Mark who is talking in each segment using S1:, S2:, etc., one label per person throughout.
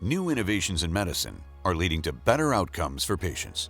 S1: New innovations in medicine are leading to better outcomes for patients.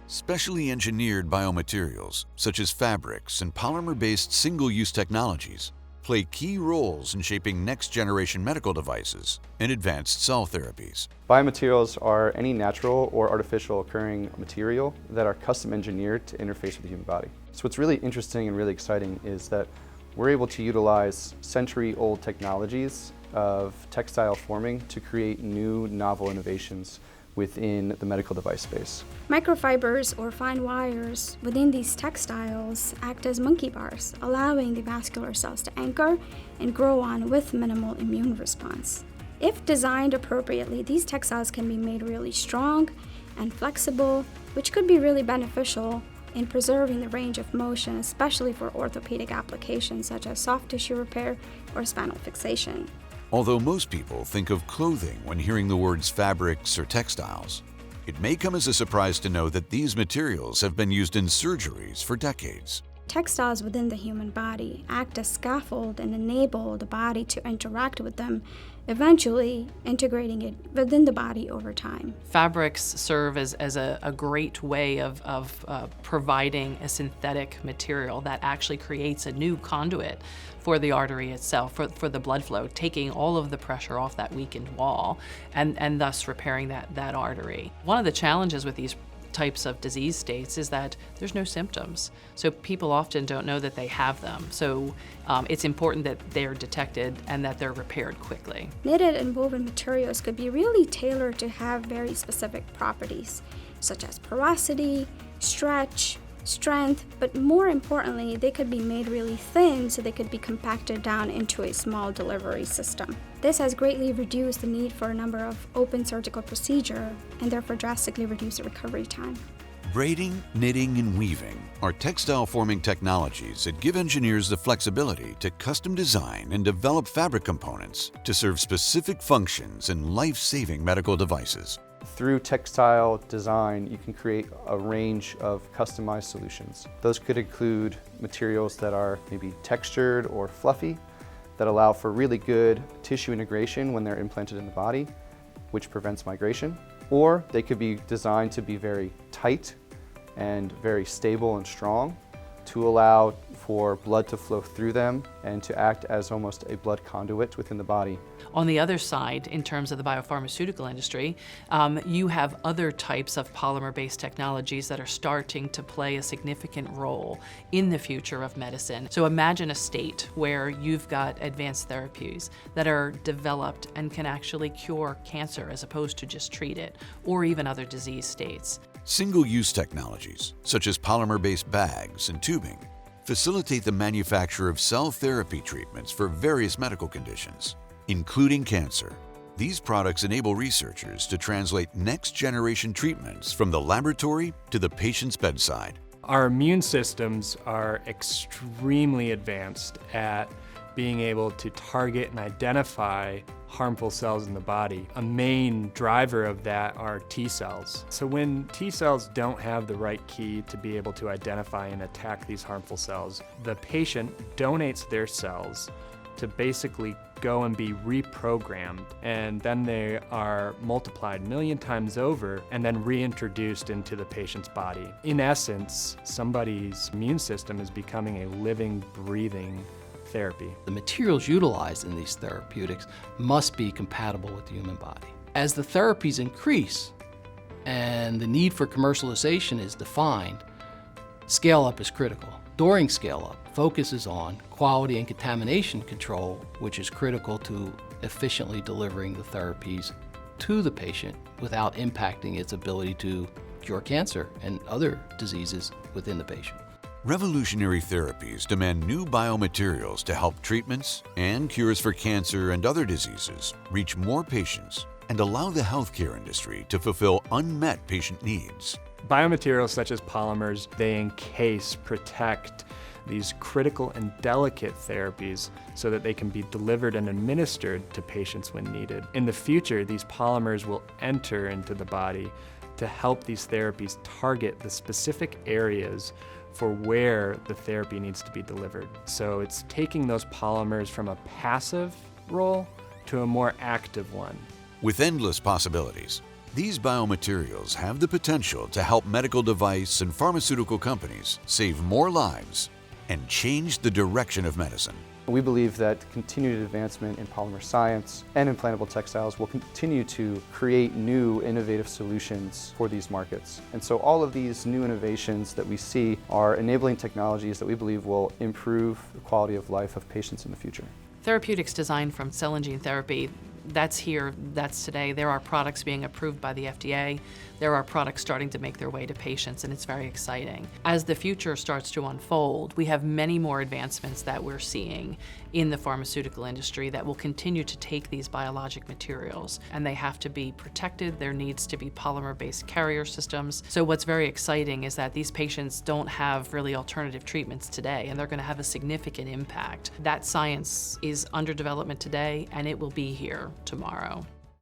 S1: Specially engineered biomaterials, such as fabrics and polymer-based single-use technologies, play key roles in shaping next-generation medical devices and advanced cell therapies.
S2: Biomaterials are any natural or artificial occurring material that are custom engineered to interface with the human body. So what's really interesting and really exciting is that we're able to utilize century-old technologies of textile forming to create new novel innovations within the medical device space.
S3: Microfibers or fine wires within these textiles act as monkey bars, allowing the vascular cells to anchor and grow on with minimal immune response. If designed appropriately, these textiles can be made really strong and flexible, which could be really beneficial in preserving the range of motion, especially for orthopedic applications such as soft tissue repair or spinal fixation.
S1: Although most people think of clothing when hearing the words fabrics or textiles, it may come as a surprise to know that these materials have been used in surgeries for decades.
S3: Textiles within the human body act as scaffold and enable the body to interact with them, eventually integrating it within the body over time.
S4: Fabrics serve as a great way of providing a synthetic material that actually creates a new conduit for the artery itself, for the blood flow, taking all of the pressure off that weakened wall and thus repairing that artery. One of the challenges with these types of disease states is that there's no symptoms. So people often don't know that they have them. So it's important that they're detected and that they're repaired quickly.
S3: Knitted and woven materials could be really tailored to have very specific properties, such as porosity, stretch, strength, but more importantly, they could be made really thin so they could be compacted down into a small delivery system. This has greatly reduced the need for a number of open surgical procedures and therefore drastically reduced the recovery time.
S1: Braiding, knitting, and weaving are textile forming technologies that give engineers the flexibility to custom design and develop fabric components to serve specific functions in life-saving medical devices.
S2: Through textile design, you can create a range of customized solutions. Those could include materials that are maybe textured or fluffy, that allow for really good tissue integration when they're implanted in the body, which prevents migration. Or they could be designed to be very tight and very stable and strong to allow for blood to flow through them and to act as almost a blood conduit within the body.
S4: On the other side, in terms of the biopharmaceutical industry, you have other types of polymer-based technologies that are starting to play a significant role in the future of medicine. So imagine a state where you've got advanced therapies that are developed and can actually cure cancer as opposed to just treat it, or even other disease states.
S1: Single-use technologies, such as polymer-based bags and tubing, facilitate the manufacture of cell therapy treatments for various medical conditions, including cancer. These products enable researchers to translate next-generation treatments from the laboratory to the patient's bedside.
S5: Our immune systems are extremely advanced at being able to target and identify harmful cells in the body. A main driver of that are T cells. So when T cells don't have the right key to be able to identify and attack these harmful cells, the patient donates their cells to basically go and be reprogrammed, and then they are multiplied a million times over and then reintroduced into the patient's body. In essence, somebody's immune system is becoming a living, breathing therapy.
S6: The materials utilized in these therapeutics must be compatible with the human body. As the therapies increase and the need for commercialization is defined, scale-up is critical. During scale-up, focus is on quality and contamination control, which is critical to efficiently delivering the therapies to the patient without impacting its ability to cure cancer and other diseases within the patient.
S1: Revolutionary therapies demand new biomaterials to help treatments and cures for cancer and other diseases reach more patients and allow the healthcare industry to fulfill unmet patient needs.
S5: Biomaterials such as polymers, they encase, protect these critical and delicate therapies so that they can be delivered and administered to patients when needed. In the future, these polymers will enter into the body to help these therapies target the specific areas for where the therapy needs to be delivered. So it's taking those polymers from a passive role to a more active one.
S1: With endless possibilities, these biomaterials have the potential to help medical device and pharmaceutical companies save more lives and change the direction of medicine.
S2: We believe that continued advancement in polymer science and implantable textiles will continue to create new innovative solutions for these markets. And so all of these new innovations that we see are enabling technologies that we believe will improve the quality of life of patients in the future.
S4: Therapeutics designed from cell and gene therapy, that's here, that's today. There are products being approved by the FDA. There are products starting to make their way to patients, and it's very exciting. As the future starts to unfold, we have many more advancements that we're seeing in the pharmaceutical industry that will continue to take these biologic materials, and they have to be protected. There needs to be polymer-based carrier systems. So what's very exciting is that these patients don't have really alternative treatments today, and they're going to have a significant impact. That science is under development today, and it will be here tomorrow.